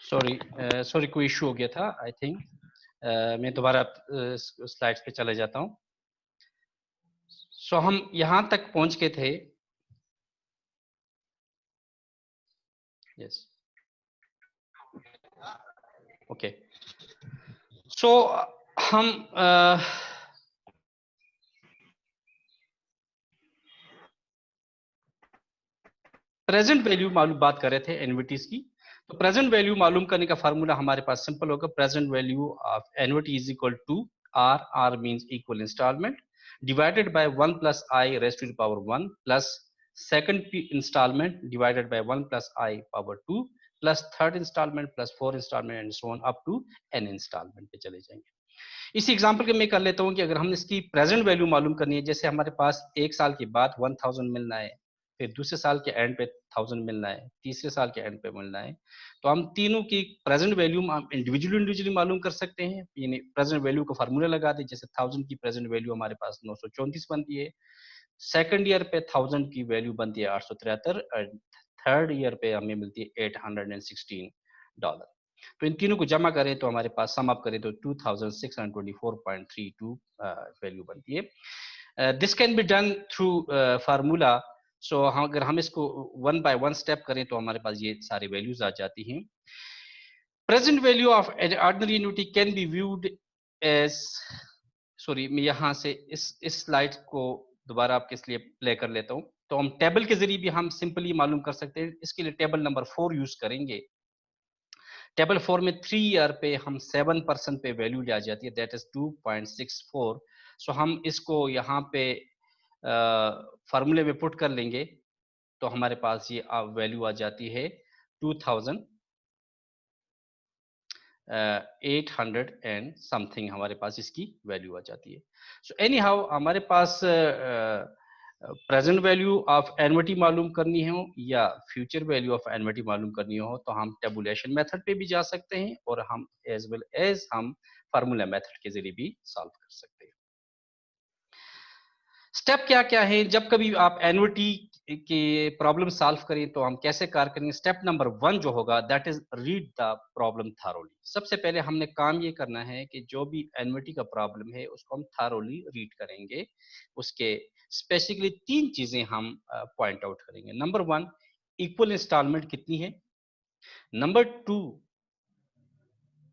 Sorry कोई issue हो गया था आई थिंक। मैं दोबारा स्लाइड्स पे चले जाता हूँ। हम यहां तक पहुंच गए थे। Yes, okay. हम प्रेजेंट वैल्यू मालूम बात कर रहे थे एन्युइटीज की। तो प्रेजेंट वैल्यू मालूम करने का फार्मूला हमारे पास सिंपल होगा। Present value of annuity is equal to r means equal instalment divided by 1 plus i raise to the power 1 plus second instalment divided by 1 plus i power 2 plus third instalment plus fourth instalment and so on up to n instalment पे चले जाएंगे। इसी example के मैं कर लेता हूं कि अगर हम इसकी प्रेजेंट वैल्यू मालूम करनी है, जैसे हमारे पास एक साल के बाद 1000 मिलना है, फिर दूसरे साल के एंड पे 1000 मिलना है, तीसरे साल के एंड पे मिलना है, तो हम तीनों की प्रेजेंट वैल्यू हम इंडिविजुअली मालूम कर सकते हैं। यानी प्रेजेंट वैल्यू का फार्मूला लगा दें। जैसे 1000 की प्रेजेंट वैल्यू हमारे पास 934 बनती है, सेकंड ईयर पे 1000 की वैल्यू बनती है 873 और थर्ड ईयर पे हमें मिलती है $816। तो इन तीनों को जमा करें तो हमारे पास सम अप करें तो 2624.32 वैल्यू बनती है। This can be done through formula. अगर हम इसको वन बाय वन स्टेप करें तो हमारे पास ये सारी वैल्यूज आ जाती हैं। Present value of ordinary annuity can be viewed as, sorry मैं यहाँ से इस स्लाइड को दोबारा आपके लिए प्ले कर लेता हूँ। तो हम टेबल के जरिए भी हम सिंपली मालूम कर सकते हैं। इसके लिए टेबल नंबर 4 यूज करेंगे। टेबल 4 में 3 ईयर पे हम 7% पे वैल्यू ली जाती है, दैट इज 2.64। हम इसको यहाँ पे फार्मूले में पुट कर लेंगे तो हमारे पास ये वैल्यू आ जाती है 2800 एंड समथिंग हमारे पास इसकी वैल्यू आ जाती है। एनी हाउ हमारे पास प्रेजेंट वैल्यू ऑफ एन्युटी मालूम करनी हो या फ्यूचर वैल्यू ऑफ एन्युटी मालूम करनी हो तो हम टेबुलेशन मेथड पे भी जा सकते हैं और हम एज वेल एज हम फार्मूला मेथड के जरिए भी सॉल्व कर सकते हैं। स्टेप क्या क्या है जब कभी आप एन्युटी की प्रॉब्लम सॉल्व करें तो हम कैसे कार्य करेंगे। स्टेप नंबर 1 जो होगा that is read the problem thoroughly. सबसे पहले हमने काम ये करना है कि जो भी एन्युटी का प्रॉब्लम है उसको हम थारोली रीड करेंगे। उसके स्पेसिफिकली 3 चीजें हम पॉइंट आउट करेंगे। नंबर 1, इक्वल इंस्टॉलमेंट कितनी है। नंबर 2,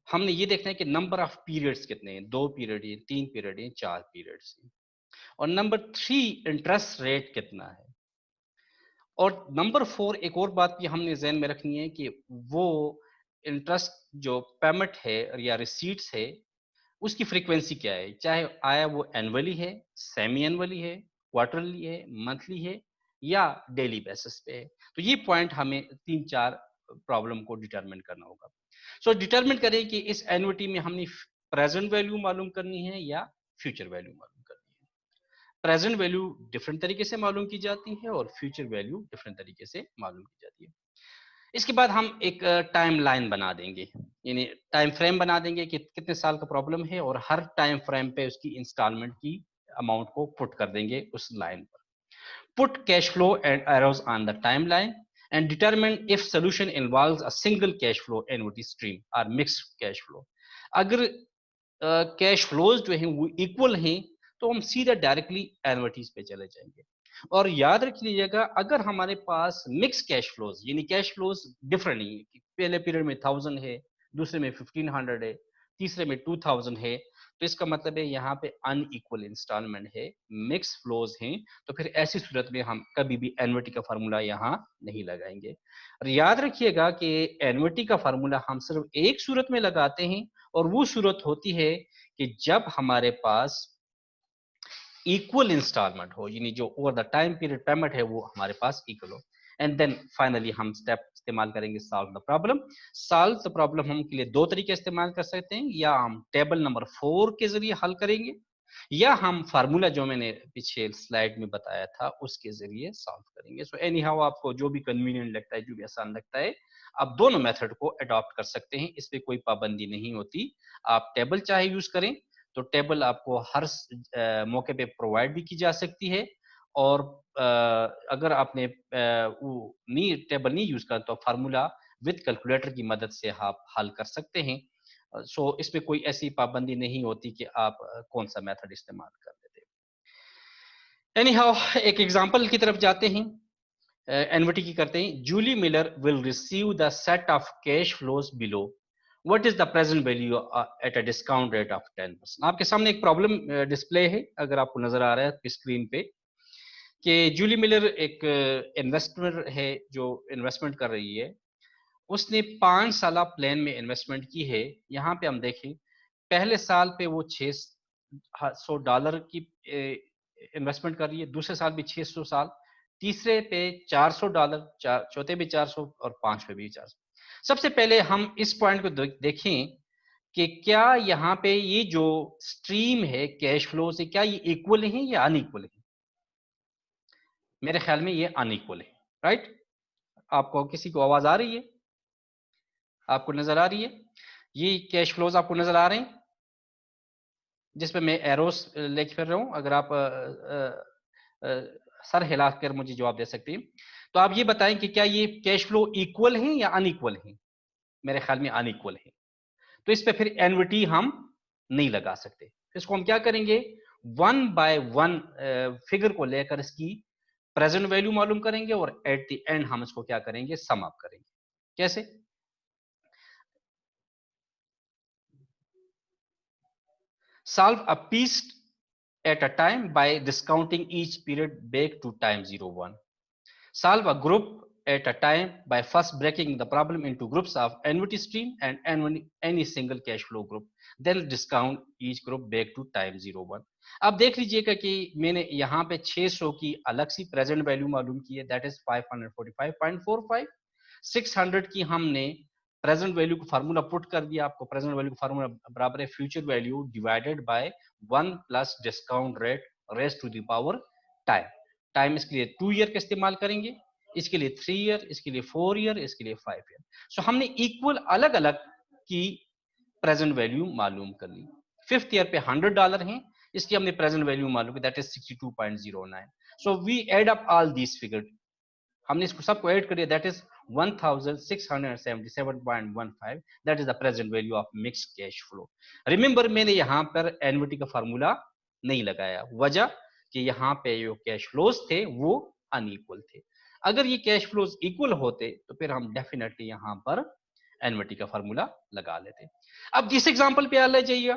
हमने ये देखना है कि नंबर ऑफ पीरियड्स कितने हैं, 2 पीरियड है, 3 पीरियड है, 4 पीरियड्स हैं। और नंबर 3, इंटरेस्ट रेट कितना है। और नंबर 4 एक और बात भी हमने ज़हन में रखनी है कि वो इंटरेस्ट जो पेमेंट है या रिसीट्स है उसकी फ्रीक्वेंसी क्या है, चाहे आया वो एनुअली है, सेमी एनुअली है, क्वार्टरली है, मंथली है या डेली बेसिस पे है। तो ये पॉइंट हमें 3-4 प्रॉब्लम को डिटरमिन करना होगा। डिटरमिन करें कि इस एन्युटी में हमने प्रेजेंट वैल्यू मालूम करनी है या फ्यूचर वैल्यू मालूम करनी है। प्रेजेंट वैल्यू डिफरेंट तरीके से मालूम की जाती है और फ्यूचर वैल्यू डिफरेंट तरीके से मालूम की जाती है। इसके बाद हम एक टाइम लाइन बना देंगे, यानी टाइम फ्रेम बना देंगे कि कितने साल का प्रॉब्लम है और हर टाइम फ्रेम पे उसकी इंस्टॉलमेंट की अमाउंट को पुट कर देंगे उस लाइन पर। Put cash flow and arrows on the time line and determine if solution involves a single cash flow annuity stream और मिक्स्ड कैश फ्लो। अगर कैश फ्लोज जो हैं वो इक्वल हैं तो हम सीधा डायरेक्टली एन्युटीज पे चले जाएंगे। और याद रख लीजिएगा अगर हमारे पास मिक्स कैश फ्लोज यानी कैश फ्लोज डिफरेंट नहीं है कि पहले पीरियड में 1000 है, दूसरे में 1500 है, तीसरे में 2000 है, तो इसका मतलब है यहाँ पे अनइक्वल इंस्टॉलमेंट है, मिक्स फ्लोज हैं। तो फिर ऐसी सूरत में हम कभी भी एन्युटी का फार्मूला यहाँ नहीं लगाएंगे। और याद रखिएगा कि एन्युटी का फार्मूला हम सिर्फ एक सूरत में लगाते हैं और वो सूरत होती है कि जब हमारे पास इक्वल इंस्टॉलमेंट हो, यानी जो over the time period payment है वो हमारे पास इक्वल हो। एंड देन फाइनली हम स्टेप इस्तेमाल करेंगे solve the problem. Solve the problem हम के लिए दो तरीके इस्तेमाल कर सकते हैं, या हम टेबल नंबर 4 के जरिए हल करेंगे या हम फार्मूला जो मैंने पीछे स्लाइड में बताया था उसके जरिए सॉल्व करेंगे। सो एनी हाउ आपको जो भी कन्वीनियंट लगता है, जो भी आसान लगता है, आप दोनों मेथड को अडॉप्ट कर सकते हैं, इस पे कोई पाबंदी नहीं होती। आप टेबल चाहे यूज करें तो टेबल आपको हर मौके पे प्रोवाइड भी की जा सकती है। और अगर आपने वो नहीं टेबल नहीं यूज करता तो फार्मूला विद कैलकुलेटर की मदद से आप हल कर सकते हैं। सो इसमें कोई ऐसी पाबंदी नहीं होती कि आप कौन सा मेथड इस्तेमाल कर लेते हैं। एनी हाउ, एक एग्जाम्पल की तरफ जाते हैं, एनवीटी की करते हैं। Julie Miller will receive the set of cash flows below, what is the present value at a discount rate of 10%। आपके सामने एक प्रॉब्लम डिस्प्ले है, अगर आपको नजर आ रहा है स्क्रीन पे, कि जूली मिलर एक इन्वेस्टर है जो इन्वेस्टमेंट कर रही है। उसने 5 साल प्लान में इन्वेस्टमेंट की है। यहाँ पे हम देखें, पहले साल पे वो $600 की इन्वेस्टमेंट कर रही है, दूसरे साल भी 600 साल, तीसरे पे $400, चौथे पे 400 और पांच पे भी 400। सबसे पहले हम इस पॉइंट को देखें कि क्या यहाँ पे ये जो स्ट्रीम है कैश फ्लो से, क्या ये इक्वल है या अनइक्वल है? मेरे ख्याल में ये अनइक्वल है, राइट? आपको किसी को आवाज आ रही है? आपको नजर आ रही है? ये कैश फ्लोज आपको नजर आ रहे हैं जिसपे मैं एरोस लेके फिर रहा हूं? अगर आप सर हिलाकर मुझे जवाब दे सकते हैं तो आप ये बताएं कि क्या ये कैश फ्लो इक्वल है या अनइक्वल है? मेरे ख्याल में अनइक्वल है। तो इस पे फिर एनविटी हम नहीं लगा सकते। इसको हम क्या करेंगे, 1 by 1 फिगर को लेकर इसकी प्रेजेंट वैल्यू मालूम करेंगे और एट द एंड हम इसको क्या करेंगे, सम अप करेंगे। कैसे? Solve a piece at a time by discounting each period back to time 01. Solve a group at a time by first breaking the problem into groups of annuity stream and any single cash flow group. Then discount each group back to time 01. अब देख लीजिएगा कि मैंने यहाँ पे 600 की अलग सी present value मालूम की है, दैट इज 545.45। 600 की हमने प्रेजेंट वैल्यू को फार्मूला पुट कर दिया। आपको प्रेजेंट वैल्यू का फार्मूला बराबर है future value divided by 1 plus discount rate raise to the power time. Time इसके लिए 2 ईयर का इस्तेमाल करेंगे, इसके लिए 3 ईयर, इसके लिए 4 ईयर, इसके लिए 5 ईयर। सो हमने इक्वल अलग अलग की प्रेजेंट वैल्यू मालूम कर ली। फिफ्थ ईयर पे $100 है, इसकी हमने प्रेजेंट वैल्यू मालूम की, that is 62.09। So we add up all these figure, हमने इसको सबको ऐड कर दिया, that is 1677.15। That is the present value of mix cash flow. Remember, मैंने यहां पर एनविटी का फार्मूला नहीं लगाया, वजह कि यहाँ पे जो कैश फ्लोज थे वो अनइक्वल थे। अगर ये कैश फ्लोज इक्वल होते तो फिर हम डेफिनेटली यहाँ पर एनविटी का फार्मूला लगा लेते। अब जिस एग्जांपल पे आ जाइए,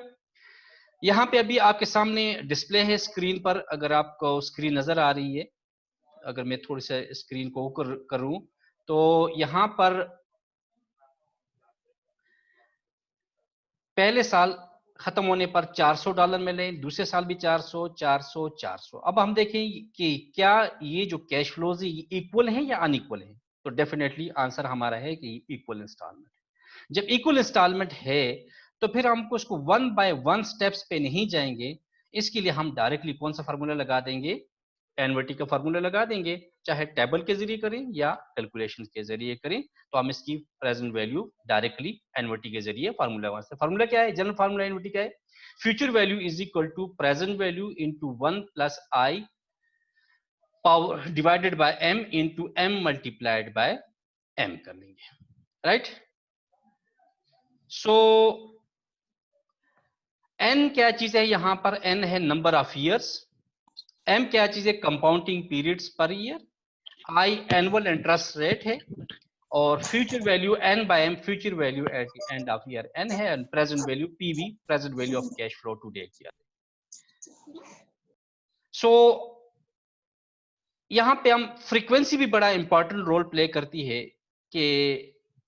यहाँ पे अभी आपके सामने डिस्प्ले है स्क्रीन पर, अगर आपको स्क्रीन नजर आ रही है, अगर मैं थोड़ी सा स्क्रीन को करूं तो यहां पर पहले साल खत्म होने पर $400 मिले, दूसरे साल भी 400 400 400। अब हम देखें कि क्या ये जो कैश फ्लोज है ये इक्वल है या अनइक्वल है? तो डेफिनेटली आंसर हमारा है कि इक्वल इंस्टॉलमेंट है। जब इक्वल इंस्टॉलमेंट है तो फिर हमको उसको 1 by 1 स्टेप्स पे नहीं जाएंगे, इसके लिए हम डायरेक्टली कौन सा फॉर्मूला लगा देंगे, एनविटी का फॉर्मूला लगा देंगे। चाहे टेबल के जरिए करें या कैलकुलेशन के जरिए करें, तो हम इसकी प्रेजेंट वैल्यू डायरेक्टली एनविटी के जरिए फार्मूला वास्ते। फार्मूला क्या है, जनरल फार्मूला एनविटी का है, future value is equal to present value into 1 plus i power divided by m into m multiplied by m कर लेंगे, राइट? सो n क्या चीज है, यहां पर n है नंबर ऑफ ईयर्स, m क्या चीज है, compounding periods per year, i annual interest rate है, और future value n by m future value at the end of year n है, and present value pv present value of cash flow today किया। So यहाँ पे हम frequency भी बड़ा important role play करती है कि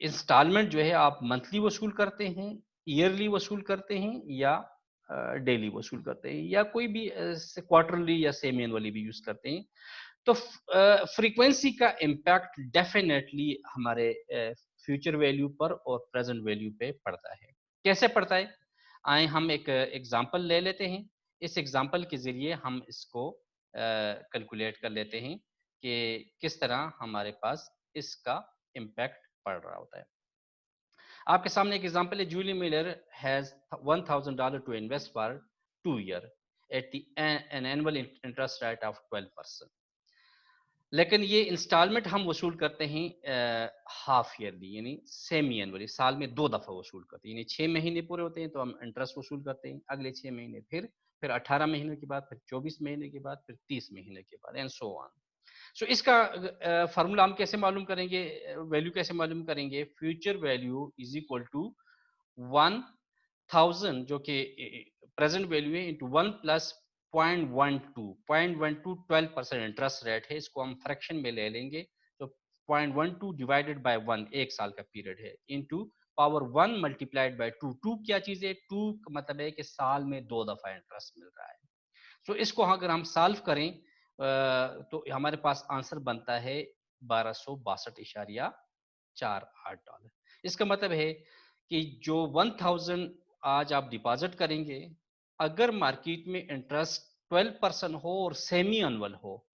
इंस्टॉलमेंट जो है आप मंथली वसूल करते हैं, ईयरली वसूल करते हैं, या डेली वसूल करते हैं, या कोई भी क्वार्टरली या सेमी एनुअली भी यूज करते हैं। तो फ्रीक्वेंसी का इम्पैक्ट डेफिनेटली हमारे फ्यूचर वैल्यू पर और प्रेजेंट वैल्यू पे पड़ता है। कैसे पड़ता है, आए हम एक एग्जांपल ले लेते हैं। इस एग्जांपल के जरिए हम इसको कैलकुलेट कर लेते हैं कि किस तरह हमारे पास इसका इम्पैक्ट पड़ रहा होता है। आपके सामने एक एग्जांपल है, Julie Miller has $1000 to invest for 2 year at an annual interest rate of 12%। लेकिन ये इंस्टॉलमेंट हम वसूल करते हैं हाफ ईयरली, यानी सेमी एनुअली, साल में 2 दफा वसूल करते हैं। यानी 6 महीने पूरे होते हैं तो हम इंटरेस्ट वसूल करते हैं, अगले 6 महीने फिर 18 महीने के बाद, फिर 24 महीने के बाद, फिर 30 महीने के बाद, एंड सो ऑन। सो इसका फार्मूला हम कैसे मालूम करेंगे, वैल्यू कैसे मालूम करेंगे? Future value is equal to 1000 जो कि प्रेजेंट वैल्यू है इंटू 1 प्लस 0.12 12% इंटरेस्ट रेट है, इसको हम फ्रैक्शन में ले लेंगे तो 0.12 डिवाइडेड बाय 1 एक साल का पीरियड है, इनटू पावर 1 मल्टीप्लाइड बाय 2। 2 क्या चीज है? 2 का मतलब है कि साल में 2 दफा इंटरेस्ट मिल रहा है। तो इसको अगर हम सॉल्व करें तो हमारे पास आंसर बनता है 1262.48 डॉलर। इसका मतलब है कि जो 1000 आज आप डिपॉजिट करेंगे, अगर मार्केट में इंटरेस्ट 12% हो और सेमी एनुअल हो,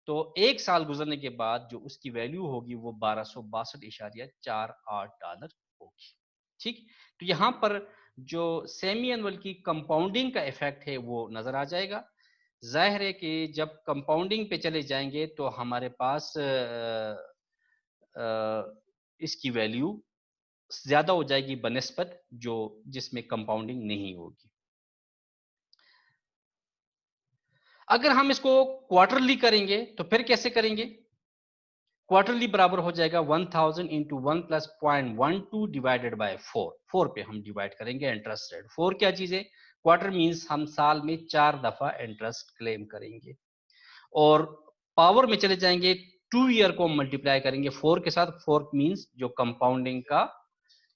तो एक साल गुजरने के बाद जो उसकी वैल्यू होगी वो 1262.48 डॉलर होगी। ठीक, तो यहां पर जो सेमी एनुअल की कंपाउंडिंग का इफेक्ट है वो नजर आ जाएगा। जाहिर है कि जब कंपाउंडिंग पे चले जाएंगे तो हमारे पास इसकी वैल्यू ज्यादा हो जाएगी बनिस्बत जो जिसमें कंपाउंडिंग नहीं होगी। अगर हम इसको क्वार्टरली करेंगे तो फिर कैसे करेंगे? क्वार्टरली बराबर हो जाएगा 1000 इंटू 1 प्लस 0.12 डिवाइडेड बाय 4। 4 पे हम डिवाइड करेंगे इंटरेस्ट रेट। 4 क्या चीज है? क्वार्टर मींस हम साल में 4 दफा इंटरेस्ट क्लेम करेंगे, और पावर में चले जाएंगे 2 ईयर को मल्टीप्लाई करेंगे 4 के साथ। 4 मींस जो कंपाउंडिंग का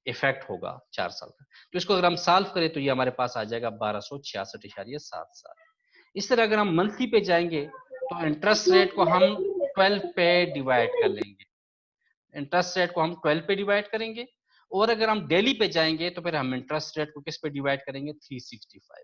इफेक्ट होगा 4 साल का। तो इसको अगर हम सॉल्व करें तो ये हमारे पास आ जाएगा 1266.77। इस तरह अगर हम मंथली पे जाएंगे तो इंटरेस्ट रेट को हम 12 पे डिवाइड कर लेंगे, इंटरेस्ट रेट को हम 12 पे डिवाइड करेंगे। और अगर हम डेली पे जाएंगे तो फिर हम इंटरेस्ट रेट को किस पे डिवाइड करेंगे? 365।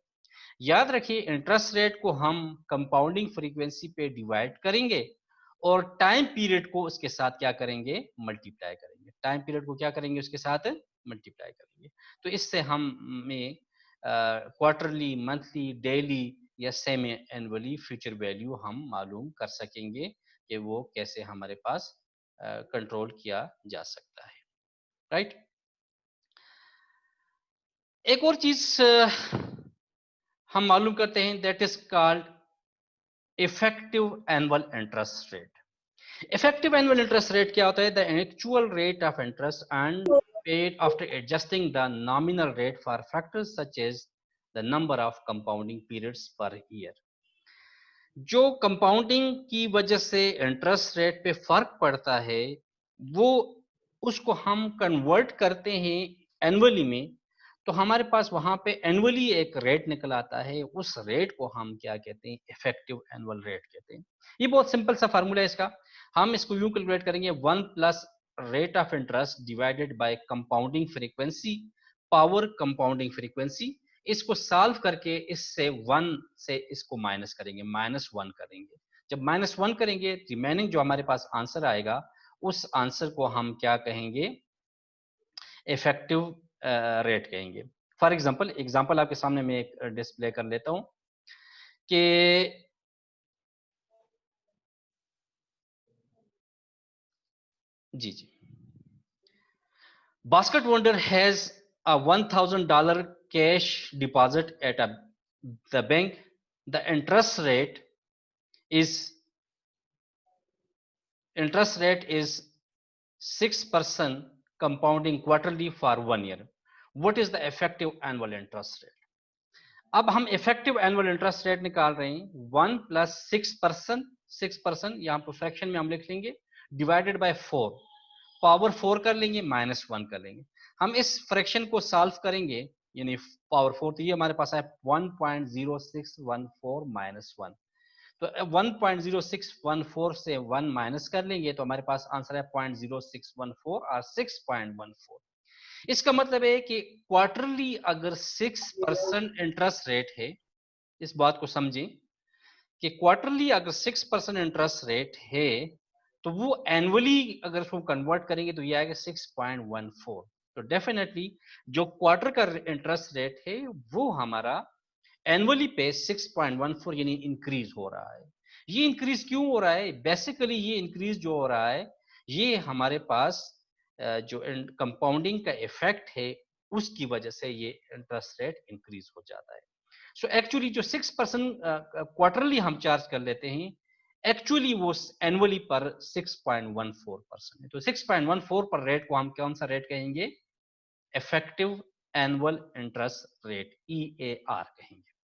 याद रखिए, इंटरेस्ट रेट को हम कंपाउंडिंग फ्रीक्वेंसी पे डिवाइड करेंगे और टाइम पीरियड को उसके साथ क्या करेंगे? मल्टीप्लाई करेंगे। टाइम पीरियड को क्या करेंगे? उसके साथ मल्टीप्लाई करेंगे। तो इससे हमें क्वार्टरली, मंथली, डेली या सेमी एनुअली फ्यूचर वैल्यू हम मालूम कर सकेंगे कि वो कैसे हमारे पास कंट्रोल किया जा सकता है। राइट। एक और चीज हम मालूम करते हैं, that is called effective annual interest rate. Effective annual interest rate क्या होता है? The actual rate of interest and paid after adjusting the nominal rate for factors such as the number of compounding periods per year. जो compounding की वजह से interest rate पे फर्क पड़ता है, वो उसको हम कन्वर्ट करते हैं एनुअली में, तो हमारे पास वहां पे एनुअली एक रेट निकल आता है। उस रेट को हम क्या कहते हैं? इफेक्टिव एनुअल रेट कहते हैं। ये बहुत सिंपल सा फार्मूला है इसका। हम इसको यूं कैलकुलेट करेंगे, 1 plus rate of interest divided by compounding frequency power compounding frequency. इसको सॉल्व करके इससे 1 से इसको माइनस करेंगे, -1 करेंगे। जब -1 करेंगे, रिमेनिंग जो हमारे पास आंसर आएगा उस आंसर को हम क्या कहेंगे? इफेक्टिव रेट कहेंगे। फॉर एग्जाम्पल आपके सामने मैं एक डिस्प्ले कर लेता हूं कि जी जी, basket wonder has a $1000 cash deposit at the bank. The is interest rate is 6% compounding quarterly for 1 year. What is the effective annual interest rate? अब हम इफेक्टिव एनुअल इंटरेस्ट रेट निकाल रहे हैं। 1 प्लस 6%, 6% यहाँ पर फ्रैक्शन में हम लिख लेंगे, डिवाइडेड बाय 4, पावर 4 कर लेंगे, -1 कर लेंगे। हम इस फ्रैक्शन को सॉल्व करेंगे, यानी पावर 4, तो ये हमारे पास है 1.0614 -1। तो 1.0614 से 1 माइनस कर लेंगे तो हमारे पास आंसर है 0.0614 और 6.14। इसका मतलब है कि क्वार्टरली अगर 6% इंटरेस्ट रेट है, इस बात को समझें कि क्वार्टरली अगर 6% इंटरेस्ट रेट है तो वो एनुअली अगर उसको कन्वर्ट करेंगे तो ये आएगा 6.14। तो डेफिनेटली जो क्वार्टर का इंटरेस्ट रेट है वो हमारा एनुअली पे 6.14 यानी इंक्रीज हो रहा है। ये इंक्रीज क्यों हो रहा है? बेसिकली ये इंक्रीज जो हो रहा है, ये हमारे पास जो कंपाउंडिंग का इफेक्ट है उसकी वजह से ये इंटरेस्ट रेट इंक्रीज हो जाता है। सो एक्चुअली जो 6% क्वार्टरली हम चार्ज कर लेते हैं, एक्चुअली वो एनुअली पर 6.14% है। तो 6.14 पर रेट को हम कौन सा रेट कहेंगे? Effective annual interest rate, EAR कहेंगे।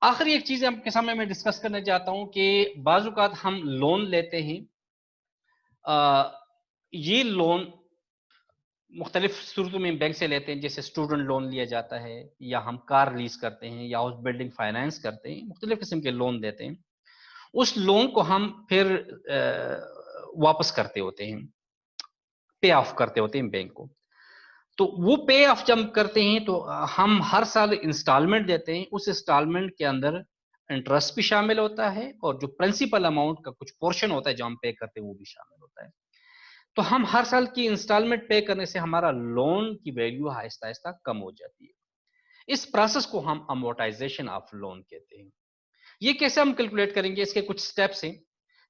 आखिरी एक चीज आपके सामने मैं डिस्कस करने चाहता हूं कि बाजुकात हम लोन लेते हैं, ये लोन मुख्तलिफ सूरतों में बैंक से लेते हैं, जैसे स्टूडेंट लोन लिया जाता है, या हम कार लीज करते हैं, या हाउस बिल्डिंग फाइनेंस करते हैं, मुख्तलिफ किस्म के लोन देते हैं। उस लोन को हम फिर वापस करते होते हैं, पे ऑफ करते होते हैं बैंक को। तो वो पे ऑफ जब करते हैं तो हम हर साल इंस्टॉलमेंट देते हैं, उस इंस्टॉलमेंट के अंदर इंटरेस्ट भी शामिल होता है, और जो प्रिंसिपल अमाउंट का कुछ पोर्शन होता है जो हम पे करते हैं वो भी शामिल होता है। तो हम हर साल की इंस्टॉलमेंट पे करने से हमारा लोन की वैल्यू आहिस्ता आहिस्ता कम हो जाती है। इस प्रोसेस को हम अमोर्टाइजेशन ऑफ लोन कहते हैं। ये कैसे हम कैलकुलेट करेंगे? इसके कुछ स्टेप्स हैं।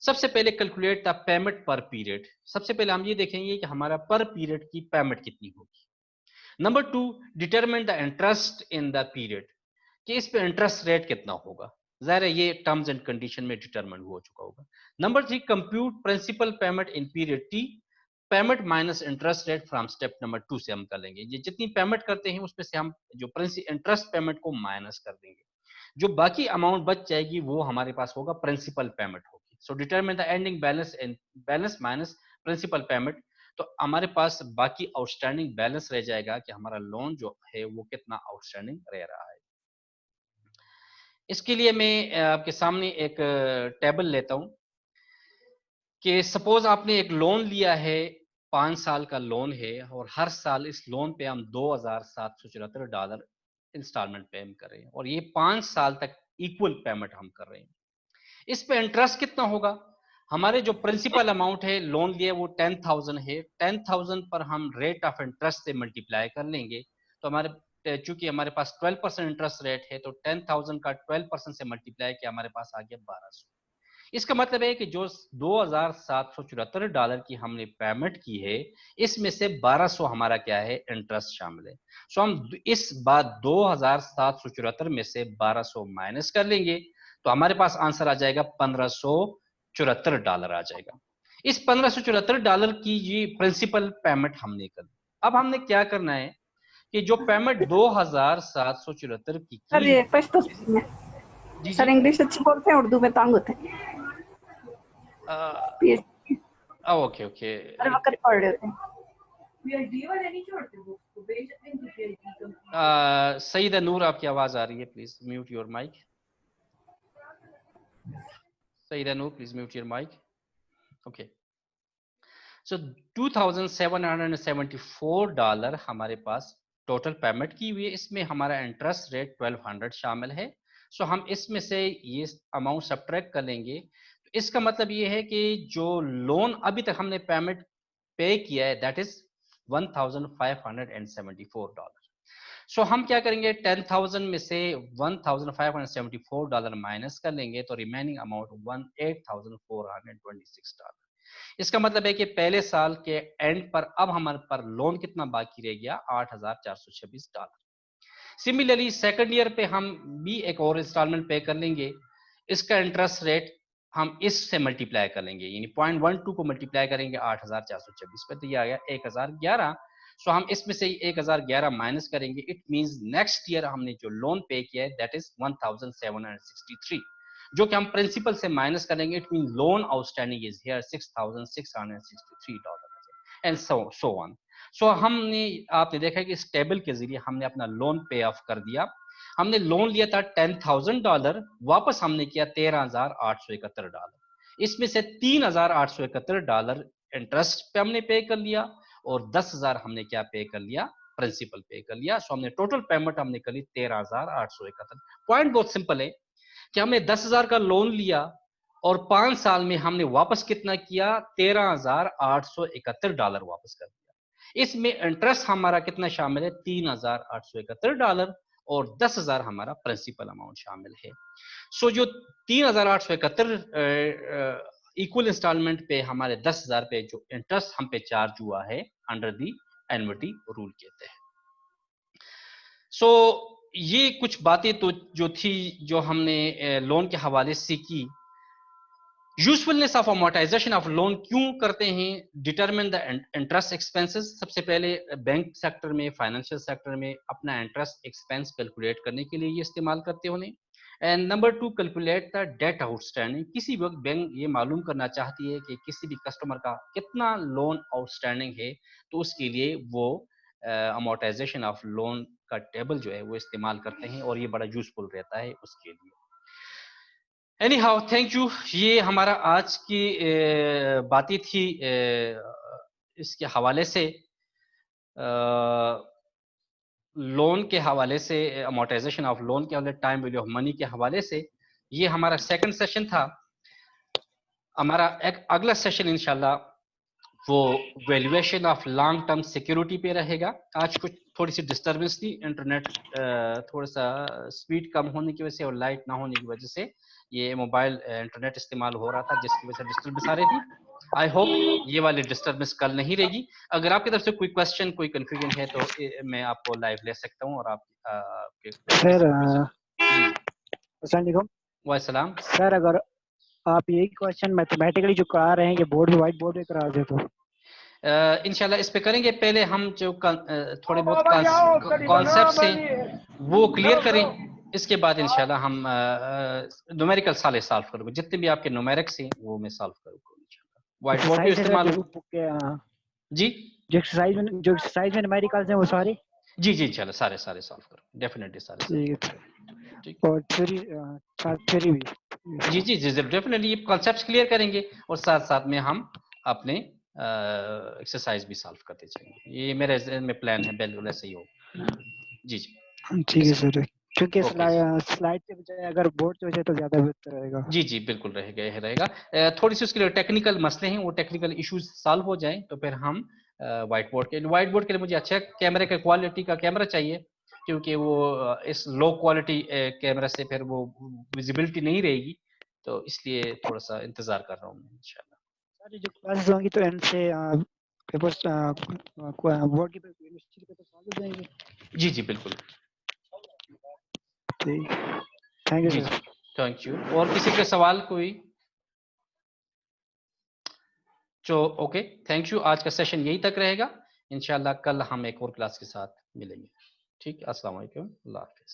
सबसे पहले कैलकुलेट द पेमेंट पर पीरियड। सबसे पहले हम ये देखेंगे कि हमारा पर पीरियड की पेमेंट कितनी होगी। Number 2, determine the interest in the period, कि इस पे इंटरेस्ट रेट कितना होगा। जाहिर है ये टर्म्स एंड कंडीशन में डिटरमिन हो चुका होगा। Number 3, compute principal payment in period T, payment minus interest rate from step number 2 से हम कर लेंगे। ये जितनी पेमेंट करते हैं उसमें से हम जो इंटरेस्ट पेमेंट को माइनस कर देंगे, जो बाकी अमाउंट बच जाएगी वो हमारे पास होगा प्रिंसिपल पेमेंट होगी। So determine the ending balance and balance minus principal payment. तो हमारे पास बाकी आउटस्टैंडिंग बैलेंस रह जाएगा कि हमारा लोन जो है वो कितना आउटस्टैंडिंग रह रहा है। इसके लिए मैं आपके सामने एक टेबल लेता हूं कि सपोज आपने एक लोन लिया है, 5 साल का लोन है, और हर साल इस लोन पे हम $2,774 इंस्टॉलमेंट पेमेंट कर रहे हैं, और ये 5 साल तक इक्वल पेमेंट हम कर रहे हैं। इस पे इंटरेस्ट कितना होगा? हमारे जो प्रिंसिपल अमाउंट है लोन लिए वो 10,000 है, 10,000 पर हम रेट ऑफ इंटरेस्ट से मल्टीप्लाई कर लेंगे। तो हमारे चूंकि हमारे पास 12% इंटरेस्ट रेट है, तो 10,000 का 12% से मल्टीप्लाई किया हमारे पास आ गया 1200। इसका मतलब है कि जो $2,774 की हमने पेमेंट की है, इसमें से 1200 हमारा क्या है? इंटरेस्ट शामिल है। सो हम इस बात 2,774 में से 1200 माइनस कर लेंगे, तो हमारे पास आंसर आ जाएगा $1,574 आ जाएगा। इस $1,574 की ये प्रिंसिपल पेमेंट हमने कर दी। अब हमने क्या करना है कि जो पेमेंट 2,774 की सर है, ये पश्तो में जी जी, सर इंग्लिश अच्छी बोलते हैं, उर्दू में तंग होते हैं। PhD okay okay. हर वक्त पढ़ रहे होते हैं। सईदा नूर, आपकी आवाज आ रही है, please mute your mic. Saida Noor, please mute your mic. Okay, so $2,774 हमारे पास टोटल पेमेंट की हुई है। इसमें हमारा इंटरेस्ट रेट 1200 शामिल है। सो हम इसमें से ये अमाउंट सब्ट्रैक्ट कर लेंगे। तो इसका मतलब ये है कि जो लोन अभी तक हमने पेमेंट पे किया है, दैट इज $1,574। सो हम क्या करेंगे? 10,000 में से $1,574 माइनस कर लेंगे, तो रिमेनिंग अमाउंट $8,426। इसका मतलब है कि पहले साल के एंड पर अब हमारे पर लोन कितना बाकी रह गया? $8,426। सिमिलरली सेकंड ईयर पे हम भी एक और इंस्टॉलमेंट पे कर लेंगे। इसका इंटरेस्ट रेट हम इससे मल्टीप्लाई कर लेंगे, यानी 0.12 को मल्टीप्लाई करेंगे 8,426 पे, तो ये आ गया 1,011। सो हम इसमें से 1,011 माइनस करेंगे। इट मींस नेक्स्ट ईयर हमने जो लोन पे किया है दैट इज 1,763, जो कि हम प्रिंसिपल से माइनस करेंगे। It mean loan outstanding is here $6,663 and so on. So हमने, आपने देखा कि इस टेबल के जरिए हमने अपना लोन पे ऑफ कर दिया। हमने लोन लिया था $10,000, वापस हमने किया $13,871। इसमें से $3,871 इंटरेस्ट पे हमने पे कर लिया, और 10,000 हमने क्या पे कर लिया? प्रिंसिपल पे कर लिया। सो हमने टोटल पेमेंट हमने कर ली 13,871। पॉइंट बहुत सिंपल है कि हमने 10,000 का लोन लिया, और 5 साल में हमने वापस कितना किया? $13,871 वापस कर दिया। इसमें इंटरेस्ट हमारा कितना शामिल है? $3,871, और 10,000 हमारा प्रिंसिपल अमाउंट शामिल है। सो जो 3,871 इक्वल इंस्टॉलमेंट पे हमारे 10,000 पे जो इंटरेस्ट हम पे चार्ज हुआ है अंडर दी एन्युटी रूल के तहत। सो ये कुछ बातें तो जो थी जो हमने लोन के हवाले से की। Usefulness of amortisation of loan क्यों करते हैं, डिटरमिन द इंटरेस्ट एक्सपेंसेस। सबसे पहले बैंक सेक्टर में, फाइनेंशियल सेक्टर में अपना इंटरेस्ट एक्सपेंस कैलकुलेट करने के लिए ये इस्तेमाल करते होने। And number 2, calculate the debt outstanding. किसी वक्त बैंक ये मालूम करना चाहती है कि किसी भी कस्टमर का कितना लोन आउटस्टैंडिंग है, तो उसके लिए वो अमोर्टाइजेशन ऑफ लोन का टेबल जो है वो इस्तेमाल करते हैं और ये बड़ा यूजफुल रहता है उसके लिए। Any how, thank you. ये हमारा आज की बातें थी इसके हवाले से, लोन के हवाले से, अमोर्टाइजेशन ऑफ लोन के हवाले, टाइम वैल्यू ऑफ मनी के हवाले से। ये हमारा सेकंड सेशन था। हमारा एक अगला सेशन इंशाल्लाह वो valuation of long term security पे रहेगा। आज कुछ थोड़ी सी डिस्टर्बेंस थी, इंटरनेट थोड़ा सा स्पीड कम होने की वजह से और लाइट ना होने की वजह से ये मोबाइल इंटरनेट इस्तेमाल हो रहा था, जिसकी वजह से डिस्टर्बेंस आ रही थी। आई होप ये वाली डिस्टर्बेंस कल नहीं रहेगी। अगर आपकी तरफ से कोई क्वेश्चन, कोई कंफ्यूजन है तो मैं आपको लाइव ले सकता हूँ और आप आपके सर जी वालेकुम सर, अगर आप यही क्वेश्चन मैथमेटिकली जो करा रहे हैं ये बोर्ड में, व्हाइट बोर्ड पे करा दे तो इंशाल्लाह इस पे करेंगे। पहले हम जो थोड़े बहुत कॉन्सेप्ट हैं वो क्लियर करें, इसके बाद इंशाल्लाह हम न्यूमेरिकल साले सॉल्व करेंगे। जितने भी आपके न्यूमेरिक्स हैं वो मैं सॉल्व करूंगा इंशाल्लाह। व्हाइट बोर्ड पे इस्तेमाल जी, जो एक्सरसाइज में न्यूमेरिकल्स हैं वो सारे जी जी इंशाल्लाह सारे सॉल्व करूंगा, डेफिनेटली सारे। ठीक, और थ्योरी भी जी जी जी डेफिनेटली ये कॉन्सेप्ट्स क्लियर करेंगे और साथ साथ में हम अपने एक्सरसाइज भी सॉल्व करते चलेंगे। ये मेरे में प्लान है, बिल्कुल ऐसे ही हो। जी जी ठीक है सर, क्योंकि स्लाइड के बजाय अगर बोर्ड पे हो जाए तो ज्यादा बेहतर रहेगा। जी जी बिल्कुल रहेगा, यह रहेगा। थोड़ी सी उसके लिए टेक्निकल मसले हैं, वो टेक्निकल इश्यूज सॉल्व हो जाएं तो फिर हम व्हाइट बोर्ड के लिए मुझे अच्छा कैमरे का क्वालिटी का कैमरा चाहिए, क्योंकि वो इस लो क्वालिटी कैमरा से फिर वो विजिबिलिटी नहीं रहेगी, तो इसलिए थोड़ा सा इंतजार कर रहा हूँ मैं इंशाल्लाह। सर जो क्लासेस होंगी तो एंड से पेपर्स बोर्ड के यूनिवर्सिटी पे तो सॉल्व हो जाएंगे। जी जी बिल्कुल, thank you sir. Thank you. और किसी के सवाल कोई? तो ओके, थैंक यू। आज का सेशन यही तक रहेगा, इंशाल्लाह कल हम एक और क्लास के साथ मिलेंगे। ठीक, अस्सलाम वालेकुम, अल्लाह हाफिज।